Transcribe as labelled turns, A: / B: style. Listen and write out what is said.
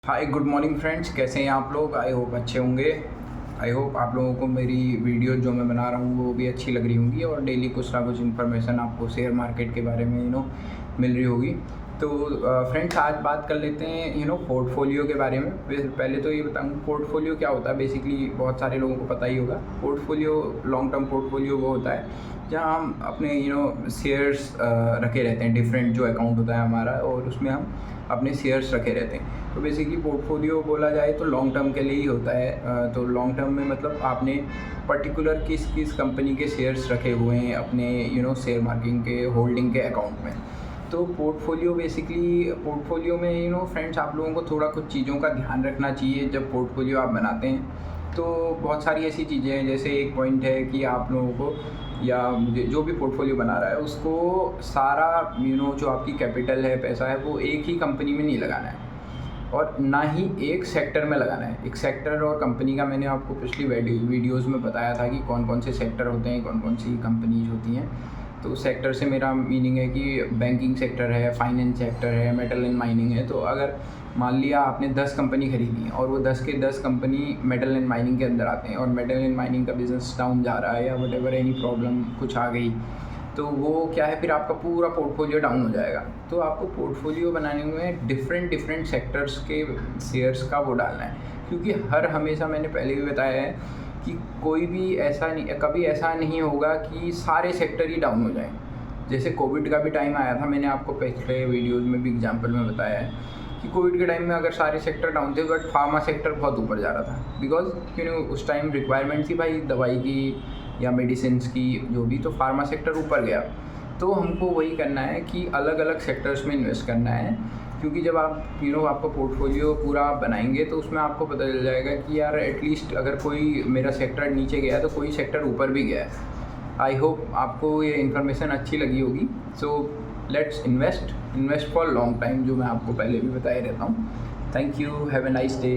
A: Hi good morning friends, कैसे हैं आप लोग। आई होप अच्छे होंगे। आई होप आप लोगों को मेरी वीडियो जो मैं बना रहा हूँ वो भी अच्छी लग रही होंगी और डेली कुछ ना कुछ इन्फॉर्मेशन आपको शेयर मार्केट के बारे में मिल रही होगी। तो फ्रेंड्स आज बात कर लेते हैं पोर्टफोलियो के बारे में। पहले तो ये बताऊँ पोर्टफोलियो क्या होता है। बेसिकली बहुत सारे लोगों को पता ही होगा। पोर्टफोलियो लॉन्ग टर्म पोर्टफोलियो वो होता है जहाँ हम अपने शेयर्स रखे रहते हैं। डिफरेंट जो अकाउंट होता है हमारा और उसमें हम अपने शेयर्स रखे रहते हैं। तो बेसिकली पोर्टफोलियो बोला जाए तो लॉन्ग टर्म के लिए ही होता है। तो लॉन्ग टर्म में मतलब आपने पर्टिकुलर किस किस कंपनी के शेयर्स रखे हुए हैं अपने शेयर मार्केटिंग के होल्डिंग के अकाउंट में। तो पोर्टफोलियो पोर्टफोलियो में फ्रेंड्स आप लोगों को थोड़ा कुछ चीज़ों का ध्यान रखना चाहिए जब पोर्टफोलियो आप बनाते हैं। तो बहुत सारी ऐसी चीज़ें हैं, जैसे एक पॉइंट है कि आप लोगों को या जो भी पोर्टफोलियो बना रहा है उसको सारा जो आपकी कैपिटल है, पैसा है, वो एक ही कंपनी में नहीं लगाना है और ना ही एक सेक्टर में लगाना है। एक सेक्टर और कंपनी का मैंने आपको पिछली वीडियोज़ में बताया था कि कौन कौन से सेक्टर होते हैं, कौन कौन सी कंपनीज होती हैं। तो सेक्टर से मेरा मीनिंग है कि बैंकिंग सेक्टर है, फाइनेंस सेक्टर है, मेटल एंड माइनिंग है। तो अगर मान लिया आपने 10 कंपनी खरीदी और वो 10 के 10 कंपनी मेटल एंड माइनिंग के अंदर आते हैं और मेटल एंड माइनिंग का बिज़नेस डाउन जा रहा है या वट एनी प्रॉब्लम कुछ आ गई, तो वो क्या है, फिर आपका पूरा पोर्टफोलियो डाउन हो जाएगा। तो आपको पोर्टफोलियो बनाने में डिफरेंट सेक्टर्स के शेयर्स का वो डालना है, क्योंकि हमेशा मैंने पहले भी बताया है कि कोई भी कभी ऐसा नहीं होगा कि सारे सेक्टर ही डाउन हो जाएं। जैसे कोविड का भी टाइम आया था, मैंने आपको पिछले वीडियोज़ में भी एग्जाम्पल में बताया है कि कोविड के टाइम में अगर सारे सेक्टर डाउन थे बट फार्मा सेक्टर बहुत ऊपर जा रहा था। बिकॉज उस टाइम रिक्वायरमेंट थी भाई दवाई की या मेडिसिन की, जो भी, तो फार्मा सेक्टर ऊपर गया। तो हमको वही करना है कि अलग अलग सेक्टर्स में इन्वेस्ट करना है, क्योंकि जब आप आपका पोर्टफोलियो पूरा आप बनाएंगे तो उसमें आपको पता चल जाएगा कि यार एटलीस्ट अगर कोई मेरा सेक्टर नीचे गया तो कोई सेक्टर ऊपर भी गया है। आई होप आपको ये इन्फॉर्मेशन अच्छी लगी होगी। So let's invest for long time, जो मैं आपको पहले भी बताए रहता हूँ। Thank you, have a nice day.